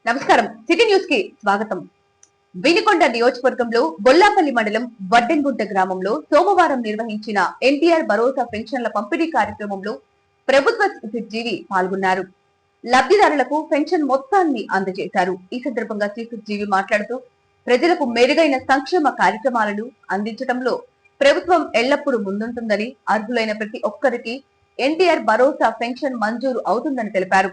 నమస్కారం. City news కి స్వాగతం. వినుకొండ నియోజకవర్గంలో బొల్లాపల్లి మండలం వడ్డెంగుంట గ్రామంలో సోమవారం నిర్వహించిన ఎన్టీఆర్ భరోసా పెన్షన్ల పంపిణీ కార్యక్రమంలో ప్రభుత్వ జీవి పాల్గొన్నారు. లబ్ధిదారులకు పెన్షన్ మొత్తాన్ని అందజేశారు. ఈ సందర్భంగా జీవి మాట్లాడుతూ ప్రజలకు మెరుగైన సంక్షేమ కార్యక్రమాలను అందించడంలో ప్రభుత్వం ఎల్లప్పుడూ ముందుంటుందని, అర్హులైన ప్రతి ఒక్కరికి ఎన్టీఆర్ భరోసా పెన్షన్ మంజూరు అవుతుందని తెలిపారు.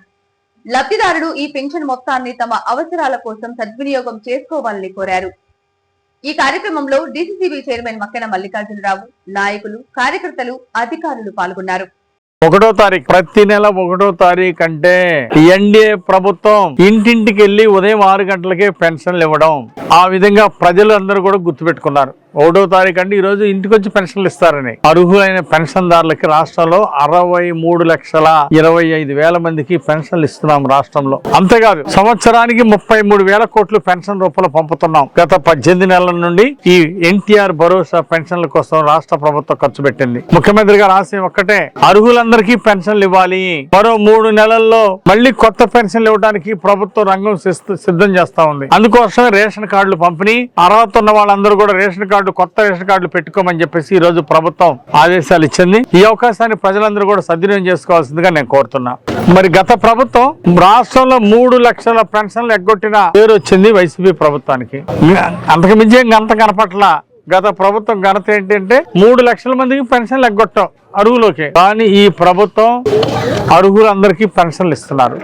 లబ్ధిదారుడు ఈ పెన్షన్ మొత్తాన్ని తమ అవసరాల కోసం సద్వినియోగం చేసుకోవాలని కోరారు. ఈ కార్యక్రమంలో డీసీసీబీ చైర్మన్ మక్కెన మల్లికార్జునరావు, నాయకులు, కార్యకర్తలు, అధికారులు పాల్గొన్నారు. 1వ తారీఖు ప్రతి నెల 1వ తారీఖు అంటే ఎన్డీఏ ప్రభుత్వం ఇంటింటికి వెళ్లి ఉదయం 6 గంటలకే పెన్షన్లు ఇవ్వడం, ఆ విధంగా ప్రజలు అందరూ కూడా గుర్తుపెట్టుకున్నారు. 1వ తారీఖు అంటే ఈ రోజు ఇంటికి వచ్చి పెన్షన్లు ఇస్తారని. అర్హులైన పెన్షన్దారులకి రాష్ట్రంలో 63,25,000 మందికి పెన్షన్లు ఇస్తున్నాం రాష్ట్రంలో. అంతేకాదు సంవత్సరానికి 33,000 కోట్లు పెన్షన్ రూపంలో పంపుతున్నాం. గత 18 నెలల నుండి ఈ ఎన్టీఆర్ భరోసా పెన్షన్ల కోసం రాష్ట్ర ప్రభుత్వం ఖర్చు పెట్టింది. ముఖ్యమంత్రి గారు ఆశయం ఒక్కటే, అర్హులందరికీ పెన్షన్లు ఇవ్వాలి. మరో 3 నెలల్లో మళ్ళీ కొత్త పెన్షన్లు ఇవ్వడానికి ప్రభుత్వం రంగం సిద్ధం చేస్తా ఉంది. అందుకోసం రేషన్ కార్డులు పంపిణీ, అర్హత ఉన్న వాళ్ళందరూ కూడా రేషన్ కార్డు, కొత్త రేషన్ కార్డులు పెట్టుకోమని చెప్పేసి ఈ రోజు ప్రభుత్వం ఆదేశాలు ఇచ్చింది. ఈ అవకాశాన్ని ప్రజలందరూ కూడా సద్వినియోగం చేసుకోవాల్సిందిగా నేను కోరుతున్నా. మరి గత ప్రభుత్వం రాష్ట్రంలో 3 లక్షల పెన్షన్లు ఎగ్గొట్టిన పేరు వచ్చింది వైసీపీ ప్రభుత్వానికి. అంతకు మించి గంత కనపట్ల. గత ప్రభుత్వం ఘనత ఏంటంటే 3 లక్షల మందికి పెన్షన్లు ఎగ్గొట్టాం అర్హులకి. కానీ ఈ ప్రభుత్వం అర్హులందరికీ పెన్షన్లు ఇస్తున్నారు.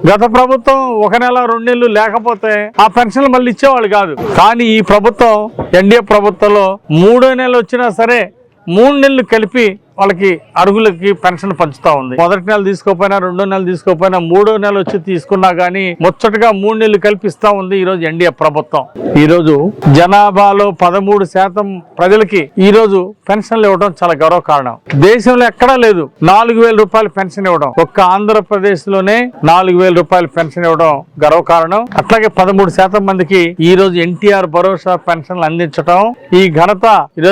గత ప్రభుత్వం 1 నెల 2 నెలలు లేకపోతే ఆ పెన్షన్లు మళ్ళీ ఇచ్చేవాళ్ళు కాదు. కానీ ఈ ప్రభుత్వం ఎన్డీఏ ప్రభుత్వంలో 3వ నెల వచ్చినా సరే 3 నెలలు కలిపి వాళ్ళకి అర్హులకి పెన్షన్ పంచుతా ఉంది. మొదటి నెల తీసుకోపోయినా, 2వ నెల తీసుకోపోయినా, 3వ నెల వచ్చి తీసుకున్నా గానీ ముచ్చటగా 3 నెలలు కల్పిస్తా ఉంది ఈ రోజు ఎన్డీఏ ప్రభుత్వం. ఈ రోజు జనాభాలో 13% ప్రజలకి ఈ రోజు పెన్షన్లు ఇవ్వడం చాలా గౌరవ కారణం. దేశంలో ఎక్కడా లేదు 4,000 రూపాయలు పెన్షన్ ఇవ్వడం. ఒక్క ఆంధ్రప్రదేశ్ లోనే 4,000 రూపాయలు పెన్షన్ ఇవ్వడం గర్వ కారణం. అట్లాగే 13% మందికి ఈ రోజు ఎన్టీఆర్ భరోసా పెన్షన్లు అందించడం ఈ ఘనత ఈ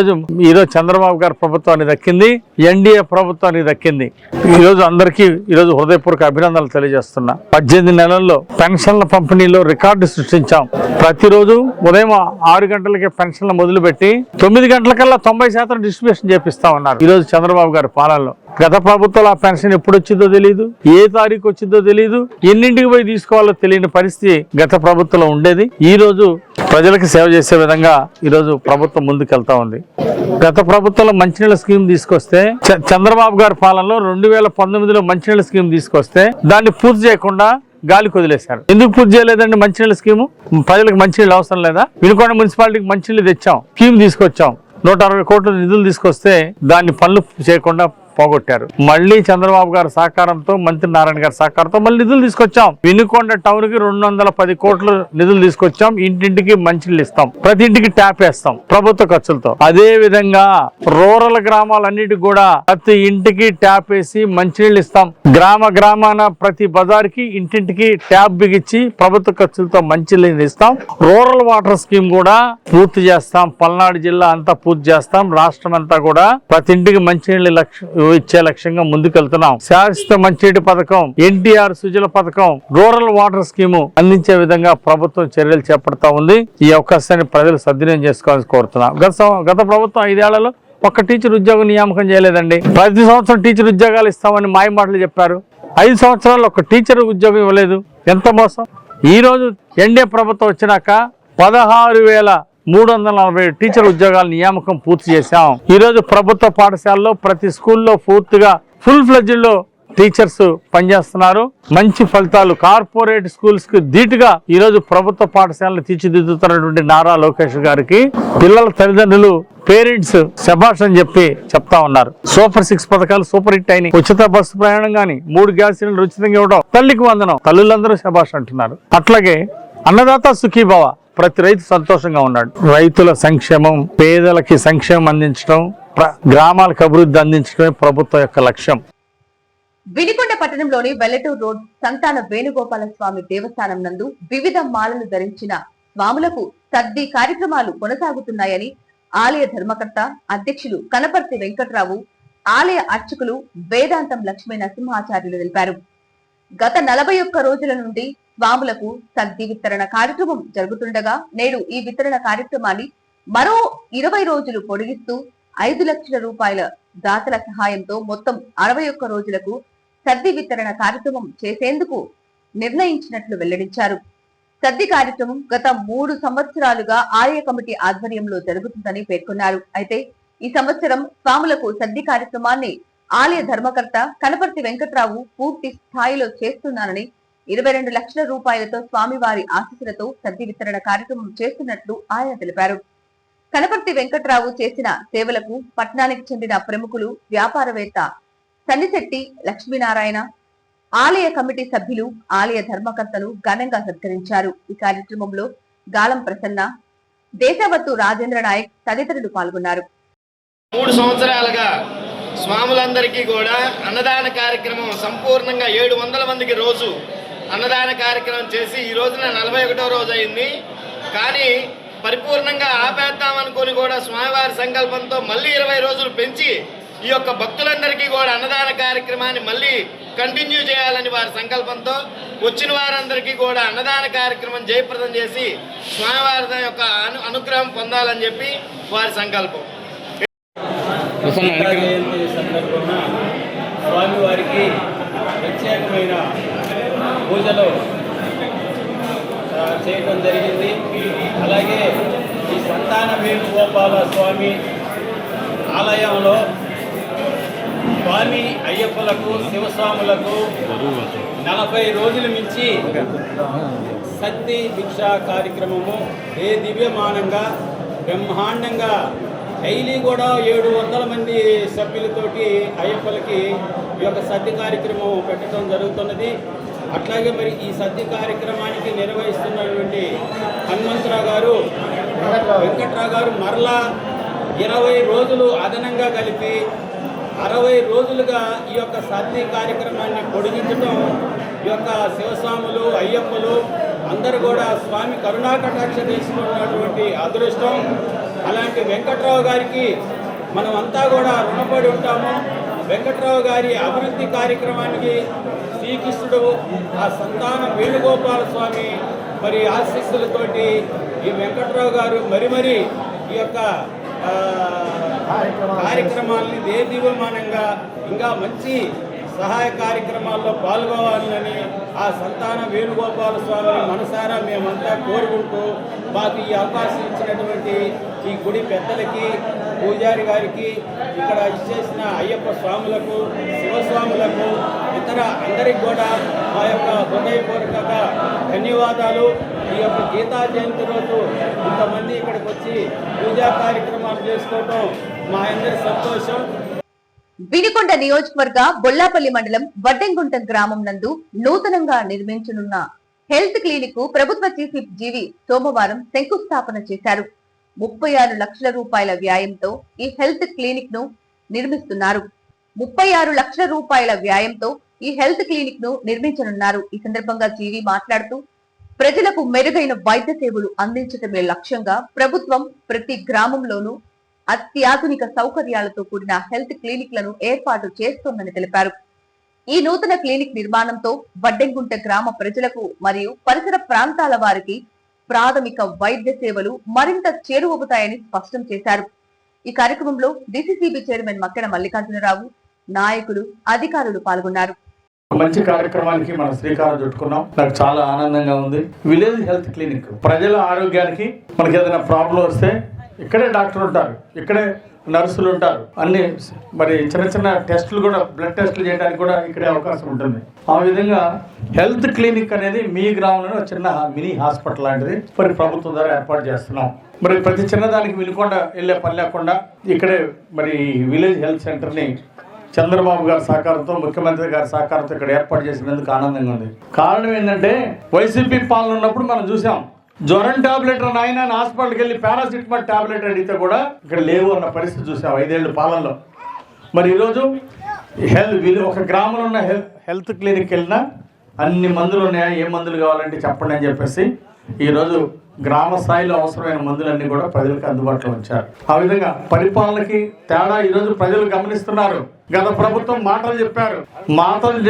రోజు చంద్రబాబు గారి ప్రభుత్వానికి దక్కింది, ఎన్డీఏ ప్రభుత్వానికి దక్కింది. ఈ రోజు అందరికీ ఈరోజు హృదయపూర్వక అభినందనలు తెలియజేస్తున్నా. 18 నెలల్లో పెన్షన్ల పంపిణీలో రికార్డు సృష్టించాం. ప్రతిరోజు ఉదయం 6 గంటలకే పెన్షన్లు మొదలుపెట్టి 9 గంటలకల్లా 90% డిస్ట్రిబ్యూషన్ చేపిస్తా ఉన్నారు ఈ రోజు చంద్రబాబు గారి పాలనలో. గత ప్రభుత్వంలో ఆ పెన్షన్ ఎప్పుడు వచ్చిందో తెలియదు, ఏ తారీఖు వచ్చిందో తెలియదు, ఎన్నింటికి పోయి తీసుకోవాలో తెలియని పరిస్థితి గత ప్రభుత్వంలో ఉండేది. ఈ రోజు ప్రజలకు సేవ చేసే విధంగా ఈ రోజు ప్రభుత్వం ముందుకెళ్తా ఉంది. గత ప్రభుత్వంలో మంచినీళ్ళ స్కీమ్ తీసుకొస్తే చంద్రబాబు గారి పాలనలో 2019లో మంచినీళ్ళ స్కీమ్ తీసుకొస్తే దాన్ని పూర్తి చేయకుండా గాలికి వదిలేశారు. ఎందుకు పూర్తి చేయలేదండి మంచినీళ్ళ స్కీము? ప్రజలకు మంచినీళ్ళు అవసరం లేదా? వినుకొండ మున్సిపాలిటీకి మంచినీళ్ళు తెచ్చాం, స్కీమ్ తీసుకొచ్చాం, 160 కోట్ల నిధులు తీసుకొస్తే దాన్ని పనులు చేయకుండా పోగొట్టారు. మళ్ళీ చంద్రబాబు గారి సహకారంతో, మంత్రి నారాయణ గారి సహకారంతో మళ్ళీ నిధులు తీసుకొచ్చాం. వినుకొండ టౌన్ కి 210 కోట్ల నిధులు తీసుకొచ్చాం. ఇంటింటికి మంచినీళ్ళు ఇస్తాం, ప్రతి ఇంటికి ట్యాప్ వేస్తాం ప్రభుత్వ ఖర్చులతో. అదే విధంగా రూరల్ గ్రామాలన్నిటికి కూడా ప్రతి ఇంటికి ట్యాప్ వేసి మంచినీళ్ళు ఇస్తాం. గ్రామాన ప్రతి బజార్కి ఇంటింటికి ట్యాప్ బిగించి ప్రభుత్వ ఖర్చులతో మంచినీళ్ళు ఇస్తాం. రూరల్ వాటర్ స్కీమ్ కూడా పూర్తి చేస్తాం. పల్నాడు జిల్లా అంతా పూర్తి చేస్తాం. రాష్ట్రం అంతా కూడా ప్రతి ఇంటికి మంచినీళ్ళు ఇచ్చే లక్ష్యంగా ముందుకెళ్తున్నాం. శాశ్వత మంచినీటి పథకం, ఎన్టీఆర్ సుజల పథకం, రూరల్ వాటర్ స్కీము అందించే విధంగా ప్రభుత్వం చర్యలు చేపడతా ఉంది. ఈ అవకాశాన్ని ప్రజలు సద్వినియోగం చేసుకోవాలని కోరుతున్నాం. గత ప్రభుత్వం 5 ఏళ్లలో ఒక్క టీచర్ ఉద్యోగం నియామకం చేయలేదండి. ప్రతి సంవత్సరం టీచర్ ఉద్యోగాలు ఇస్తామని మాయ మాటలు చెప్పారు. 5 సంవత్సరాల్లో ఒక టీచర్ ఉద్యోగం ఇవ్వలేదు. ఎంత మోసం! ఈ రోజు ఎన్డీఏ ప్రభుత్వం వచ్చినాక 16,340 టీచర్ ఉద్యోగాల నియామకం పూర్తి చేశాం. ఈ రోజు ప్రభుత్వ పాఠశాలలో ప్రతి స్కూల్లో పూర్తిగా ఫుల్ ఫ్లెడ్జ్డ్ లో టీచర్స్ పనిచేస్తున్నారు. మంచి ఫలితాలు. కార్పొరేట్ స్కూల్స్ కి ధీటుగా ఈ రోజు ప్రభుత్వ పాఠశాలను తీర్చిదిద్దుతున్నటువంటి నారా లోకేష్ గారికి పిల్లల తల్లిదండ్రులు, పేరెంట్స్ శభాష్ అని చెప్తా ఉన్నారు. సూపర్ 6 పథకాలు సూపర్ హిట్ అయినాయి. ఉచిత బస్సు ప్రయాణం గాని, 3 గ్యాస్ సిలిండర్ ఉచితంగా ఇవ్వడం, తల్లికి వందనం, తల్లులందరూ శభాష్ అంటున్నారు. అట్లాగే అన్నదాత సుఖీభవ, ప్రతి రైతు సంతోషంగా ఉన్నాడు. రైతుల సంక్షేమం, పేదలకి సంక్షేమం అందించడం, గ్రామాలకు అభివృద్ధి అందించడమే ప్రభుత్వం యొక్క లక్ష్యం. వినుకొండ పట్టణంలోని వెల్లటూరు రోడ్ సంతాన వేణుగోపాల స్వామి దేవస్థానం నందు వివిధ మాలలు ధరించిన స్వాములకు సద్ది కార్యక్రమాలు కొనసాగుతున్నాయని ఆలయ ధర్మకర్త అధ్యక్షులు కనపర్తి వెంకట్రావు, ఆలయ అర్చకులు వేదాంతం లక్ష్మీ నరసింహాచార్యులు తెలిపారు. గత 41 రోజుల నుండి స్వాములకు సద్ది వితరణ కార్యక్రమం జరుగుతుండగా నేడు ఈ వితరణ కార్యక్రమాన్ని మరో 20 రోజులు పొడిగిస్తూ 5 లక్షల రూపాయల దాతల సహాయంతో మొత్తం 61 రోజులకు సద్ది వితరణ కార్యక్రమం చేసేందుకు నిర్ణయించినట్లు వెల్లడించారు. సద్ది కార్యక్రమం గత 3 సంవత్సరాలుగా ఆలయ కమిటీ ఆధ్వర్యంలో జరుగుతుందని పేర్కొన్నారు. అయితే ఈ సంవత్సరం స్వాములకు సద్ది కార్యక్రమాన్ని ఆలయ ధర్మకర్త కనపర్తి వెంకట్రావు పూర్తి స్థాయిలో చేస్తున్నానని 22 లక్షల రూపాయలతో స్వామివారి ఆశీస్సులతో సద్ది వితరణ కార్యక్రమం చేస్తున్నట్లు ఆయన తెలిపారు. కనపర్తి వెంకట్రావు చేసిన సేవలకు పట్నానికి చెందిన ప్రముఖులు, వ్యాపారవేత్త సన్నిశెట్టి లక్ష్మీనారాయణ, ఆలయ కమిటీ సభ్యులు, ఆలయ ధర్మకర్తలు ఘనంగా సత్కరించారు. ఈ కార్యక్రమంలో గాలం ప్రసన్న, దేశవత్తు రాజేంద్ర నాయక్ తదితరులు పాల్గొన్నారు. 3 సంవత్సరాలుగా స్వాములందరికీ కూడా అన్నదాన కార్యక్రమం సంపూర్ణంగా 700 మందికి రోజు అన్నదాన కార్యక్రమం చేసి ఈ రోజున 41వ రోజు అయింది. కానీ పరిపూర్ణంగా ఆపేద్దామనుకొని కూడా స్వామివారి సంకల్పంతో మళ్ళీ 20 రోజులు పెంచి ఈ యొక్క భక్తులందరికీ కూడా అన్నదాన కార్యక్రమాన్ని మళ్ళీ కంటిన్యూ చేయాలని వారి సంకల్పంతో వచ్చిన వారందరికీ కూడా అన్నదాన కార్యక్రమం జయప్రదం చేసి స్వామివారి యొక్క అనుగ్రహం పొందాలని చెప్పి వారి సంకల్పం. జయంతి సందర్భంగా స్వామివారికి ప్రత్యేకమైన పూజలు చేయడం జరిగింది. అలాగే ఈ సంతాన వేణుగోపాల స్వామి ఆలయంలో స్వామి అయ్యప్పలకు, శివస్వాములకు 40 రోజుల మించి సద్ది భిక్ష కార్యక్రమము దివ్యమానంగా బ్రహ్మాండంగా డైలీ కూడా 700 మంది సభ్యులతోటి అయ్యప్పలకి ఈ యొక్క సద్ది కార్యక్రమం పెట్టడం జరుగుతున్నది. అట్లాగే మరి ఈ సద్ది కార్యక్రమానికి నిర్వహిస్తున్నటువంటి హనుమంతరావు గారు, వెంకట్రావు గారు మరలా 20 రోజులు అదనంగా కలిపి 60 రోజులుగా ఈ యొక్క సద్ది కార్యక్రమాన్ని పొడిగించడం ఈ యొక్క శివస్వాములు, అయ్యప్పలు అందరూ కూడా స్వామి కరుణాకటాక్ష తీసుకున్నటువంటి అదృష్టం. అలాంటి వెంకట్రావు గారికి మనం అంతా కూడా రుణపడి ఉంటాము. వెంకట్రావు గారి అభివృద్ధి కార్యక్రమానికి శ్రీకృష్ణుడు ఆ సంతాన వేణుగోపాల స్వామి మరి ఆశీస్సులతోటి ఈ వెంకట్రావు గారు మరి ఈ యొక్క కార్యక్రమాలని దేదీవమానంగా ఇంకా మంచి సహాయ కార్యక్రమాల్లో పాల్గొవాలని ఆ సంతాన వేణుగోపాల స్వామిని మనసారా మేమంతా కోరుకుంటూ మాకు ఈ అవకాశం ఇచ్చినటువంటి ఈ గుడి పెద్దలకి, పూజారి గారికి, ఇక్కడ ఇచ్చేసిన అయ్యప్ప స్వాములకు, శివస్వాములకు, ఇతర అందరికి కూడా మా యొక్క హృదయపూర్వక ధన్యవాదాలు. ఈ యొక్క గీతా జయంతి రోజు ఇంతమంది ఇక్కడికి వచ్చి పూజా కార్యక్రమాలు చేసుకోవటం మా అందరి సంతోషం. వినుకొండ నియోజకవర్గ బొల్లాపల్లి మండలం వడ్డెంగుంట గ్రామం నందు నూతనంగా నిర్మించనున్న హెల్త్ క్లినిక్ కు ప్రభుత్వ చీఫ్ విప్ జీవి సోమవారం శంకుస్థాపన చేశారు. 36 లక్షల రూపాయల వ్యయంతో ఈ హెల్త్ క్లినిక్ ను నిర్మిస్తున్నారు. 36 లక్షల రూపాయల వ్యయంతో ఈ హెల్త్ క్లినిక్ ను నిర్మించనున్నారు. ఈ సందర్భంగా జీవి మాట్లాడుతూ ప్రజలకు మెరుగైన వైద్య సేవలు అందించడమే లక్ష్యంగా ప్రభుత్వం ప్రతి గ్రామంలోనూ అత్యాధునిక సౌకర్యాలతో కూడిన హెల్త్ క్లినిక్లను ఏర్పాటు చేస్తోందని తెలిపారు. ఈ నూతన క్లినిక్ నిర్మాణంతో వడ్డెంగుంట గ్రామ ప్రజలకు మరియు పరిసర ప్రాంతాల వారికి ప్రాథమిక వైద్య సేవలు మరింత చేరువవుతాయని స్పష్టం చేశారు. ఈ కార్యక్రమంలో డిసిసిబి చైర్మన్ మక్కెన మల్లికార్జునరావు, నాయకులు, అధికారులు పాల్గొన్నారు. మంచి కార్యక్రమానికి మనం శ్రీకారం చుట్టుకున్నాం. నాకు చాలా ఆనందంగా ఉంది. విలేజ్ హెల్త్ క్లినిక్ ప్రజల ఆరోగ్యానికి, మనకి ఏదైనా ప్రాబ్లం వస్తే ఇక్కడే డాక్టర్ ఉంటారు, ఇక్కడే నర్సులు ఉంటారు, అన్ని మరి చిన్న టెస్టులు కూడా, బ్లడ్ టెస్టులు చేయడానికి కూడా ఇక్కడే అవకాశం ఉంటుంది. ఆ విధంగా హెల్త్ క్లినిక్ అనేది మీ గ్రామంలో చిన్న మినీ హాస్పిటల్ లాంటిది మరి ప్రభుత్వం ద్వారా ఏర్పాటు చేస్తున్నాం. మరి ప్రతి చిన్నదానికి వినుకొండ వెళ్ళే పని లేకుండా ఇక్కడే మరి విలేజ్ హెల్త్ సెంటర్ని చంద్రబాబు గారి సహకారంతో, ముఖ్యమంత్రి గారి సహకారంతో ఇక్కడ ఏర్పాటు చేసినందుకు ఆనందంగా ఉంది. కారణం ఏంటంటే వైసీపీ పాలన ఉన్నప్పుడు మనం చూసాం, జ్వరం టాబ్లెట్ నాయన హాస్పిటల్కి వెళ్ళి పారాసిటమాల్ టాబ్లెట్ అడిగితే కూడా ఇక్కడ లేవు అన్న పరిస్థితి చూసాం 5 ఏళ్ళ పాలనలో. మరి ఈరోజు ఒక గ్రామంలో ఉన్న హెల్త్ క్లినిక్ వెళ్ళినా అన్ని మందులు ఉన్నాయా, ఏ మందులు కావాలంటే చెప్పండి అని చెప్పేసి ఈరోజు గ్రామ స్థాయిలో అవసరమైన మందులన్నీ కూడా ప్రజలకు అందుబాటులో ఉంచారు. ఆ విధంగా పరిపాలనకి తేడా ఈరోజు ప్రజలు గమనిస్తున్నారు. గత ప్రభుత్వం మాటలు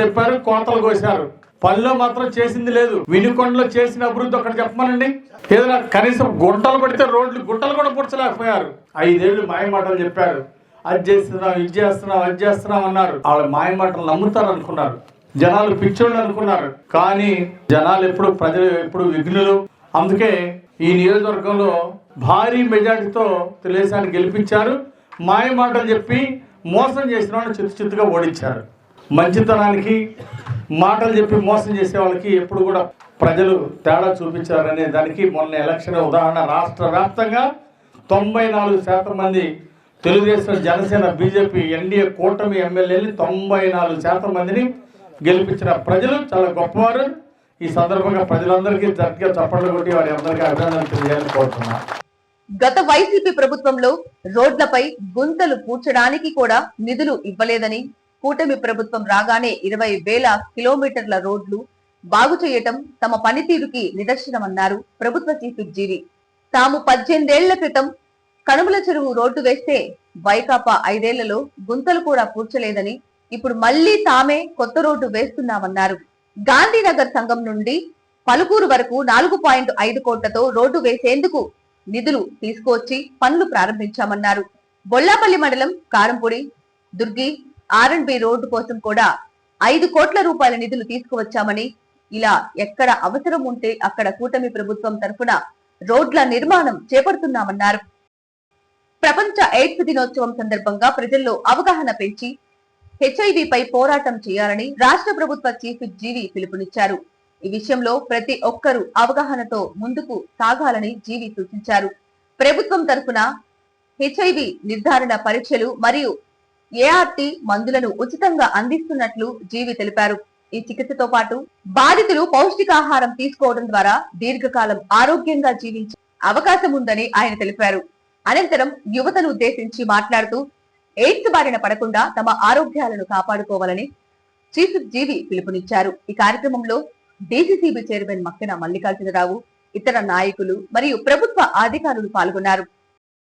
చెప్పారు, కోతలు కోశారు. పనిలో మాత్రం చేసింది లేదు. వినుకొండలో చేసిన అభివృద్ధి ఒకటి చెప్పమనండి. ఏదైనా కనీసం గుంటలు పడితే గుంటలు కూడా పుడ్చలేకపోయారు. 5 ఏళ్ళు మాయమాటలు చెప్పారు. అది చేస్తున్నాం, ఇది చేస్తున్నాం, అది చేస్తున్నాం అన్నారు. వాళ్ళ మాయమాటలు నమ్ముతారు అనుకున్నారు. జనాలు పిచ్చోళ్ళు అనుకున్నారు. కానీ జనాలు ప్రజలు ఎప్పుడు విఘ్నులు. అందుకే ఈ నియోజకవర్గంలో భారీ మెజార్టీతో తెలుగుదేశాన్ని గెలిపించారు. మాయమాటలు చెప్పి మోసం చేసిన వాళ్ళని చిత్తుగా ఓడించారు. మంచితనానికి మాటలు చెప్పి మోసం చేసే వాళ్ళకి ఎప్పుడు కూడా ప్రజలు తేడా చూపించారనే దానికి మొన్న ఎలక్షన్ ఉదాహరణ. రాష్ట్ర వ్యాప్తంగా 94% మంది తెలుగుదేశం, జనసేన, బీజేపీ, ఎన్డీఏ కూటమి ఎమ్మెల్యేని 94% మందిని గెలిపించిన ప్రజలు చాలా గొప్పవారు. ఈ సందర్భంగా ప్రజలందరికీ గట్టిగా చప్పట్లు కొట్టి వారి అందరికీ అభినందనలు తెలియాలని కోరుతున్నారు. గత వైసీపీ ప్రభుత్వంలో రోడ్లపై గుంతలు పూడ్చడానికి కూడా నిధులు ఇవ్వలేదని, కూటమి ప్రభుత్వం రాగానే 20,000 కిలోమీటర్ల రోడ్లు బాగు చేయటం తమ పనితీరుకి నిదర్శనమన్నారు ప్రభుత్వ చీఫ్ జీవి. తాము 18 ఏళ్ల క్రితం కనుమల చెరువు రోడ్డు వేస్తే వైకాపా 5 ఏళ్లలో గుంతలు కూడా పూడ్చలేదని, ఇప్పుడు మళ్లీ తామే కొత్త రోడ్డు వేస్తున్నామన్నారు. గాంధీనగర్ సంఘం నుండి పలుకూరు వరకు 4.5 కోట్లతో రోడ్డు వేసేందుకు నిధులు తీసుకువచ్చి పనులు ప్రారంభించామన్నారు. బొల్లాపల్లి మండలం కారంపూడి దుర్గి R&B రోడ్డు కోసం కూడా 5 కోట్ల రూపాయల నిధులు తీసుకువచ్చామని, ఇలా ఎక్కడ అవసరం ఉంటే అక్కడ కూటమి ప్రభుత్వం తరఫున రోడ్ల నిర్మాణం చేపడుతున్నామన్నారు. ప్రపంచ ఎయిడ్స్ దినోత్సవం సందర్భంగా ప్రజల్లో అవగాహన పెంచి HIV పై పోరాటం చేయాలని రాష్ట్ర ప్రభుత్వ చీఫ్ జీవి పిలుపునిచ్చారు. ఈ విషయంలో ప్రతి ఒక్కరూ అవగాహనతో ముందుకు సాగాలని జీవి సూచించారు. ప్రభుత్వం తరఫున HIV నిర్ధారణ పరీక్షలు మరియు ART మందులను ఉచితంగా అందిస్తున్నట్లు జీవి తెలిపారు. ఈ చికిత్సతో పాటు బాధితులు పౌష్టికాహారం తీసుకోవడం ద్వారా దీర్ఘకాలం ఆరోగ్యంగా జీవించే అవకాశం ఉందని ఆయన తెలిపారు. అనంతరం యువతను ఉద్దేశించి మాట్లాడుతూ ఎయిడ్స్ బారిన పడకుండా తమ ఆరోగ్యాలను కాపాడుకోవాలని చీఫ్ జీవి పిలుపునిచ్చారు. ఈ కార్యక్రమంలో DCCB చైర్మన్ మక్కెన మల్లికార్జునరావు, ఇతర నాయకులు మరియు ప్రభుత్వ అధికారులు పాల్గొన్నారు.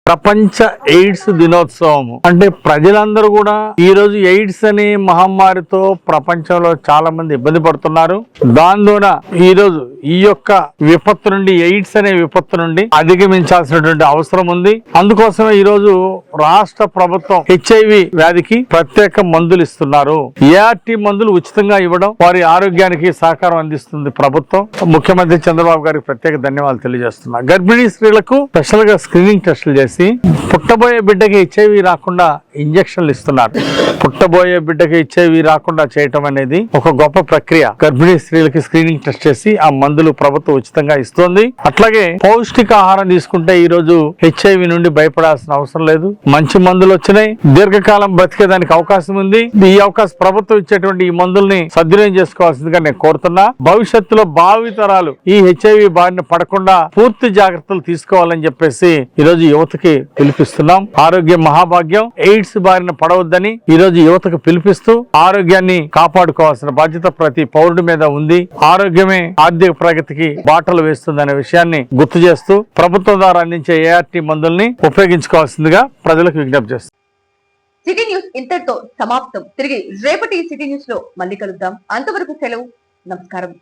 ప్రపంచ ఎయిడ్స్ దినోత్సవం అంటే ప్రజలందరూ కూడా ఈ రోజు ఎయిడ్స్ అనే మహమ్మారితో ప్రపంచంలో చాలా మంది ఇబ్బంది పడుతున్నారు. దానిలోన ఈ రోజు ఈ యొక్క విపత్తు నుండి, ఎయిడ్స్ అనే విపత్తు నుండి అధిగమించాల్సినటువంటి అవసరం ఉంది. అందుకోసమే ఈ రోజు రాష్ట్ర ప్రభుత్వం HIV వ్యాధికి ప్రత్యేక మందులు ఇస్తున్నారు. ART మందులు ఉచితంగా ఇవ్వడం వారి ఆరోగ్యానికి సహకారం అందిస్తుంది ప్రభుత్వం. ముఖ్యమంత్రి చంద్రబాబు గారికి ప్రత్యేక ధన్యవాదాలు తెలియజేస్తున్నారు. గర్భిణీ స్త్రీలకు స్పెషల్ గా స్క్రీనింగ్ టెస్టులు చేసి పుట్టబోయే బిడ్డకి HIV రాకుండా ఇంజక్షన్లు ఇస్తున్నారు. పుట్టబోయే బిడ్డకి HIV రాకుండా చేయటం అనేది ఒక గొప్ప ప్రక్రియ. గర్భిణీ స్త్రీలకి స్క్రీనింగ్ టెస్ట్ చేసి ఆ మందులు ప్రభుత్వం ఉచితంగా ఇస్తుంది. అట్లాగే పౌష్టికాహారం తీసుకుంటే ఈ రోజు HIV నుండి భయపడాల్సిన అవసరం లేదు. మంచి మందులు వచ్చినాయి. దీర్ఘకాలం బతికేదానికి అవకాశం ఉంది. ఈ అవకాశం ప్రభుత్వం ఇచ్చేటువంటి ఈ మందుల్ని సద్వినియోగం చేసుకోవాల్సిందిగా నేను కోరుతున్నా. భవిష్యత్తులో భావితరాలు ఈ HIV బారిన పడకుండా పూర్తి జాగ్రత్తలు తీసుకోవాలని చెప్పేసి ఈ రోజు యువతకి పిలిపిస్తున్నాం. ఆరోగ్యం మహాభాగ్యం. ఎయిడ్స్ బారిన పడవద్దని ఈ రోజు యువతకు పిలిపిస్తూ ఆరోగ్యాన్ని కాపాడుకోవాల్సిన బాధ్యత ప్రతి పౌరుడి మీద ఉంది. ఆరోగ్యమే ఆర్థిక ప్రగతికి బాటలు వేస్తుందనే విషయాన్ని గుర్తు చేస్తూ ప్రభుత్వం ద్వారా అందించే ART మందుల్ని ఉపయోగించుకోవాల్సిందిగా ప్రజలకు విజ్ఞప్తి చేస్తాం. సిటీ న్యూస్ ఇంతటితో సమాప్తం. తిరిగి రేపటి సిటీ న్యూస్ లో మళ్ళీ కలుద్దాం. అంతవరకు సెలవు. నమస్కారం.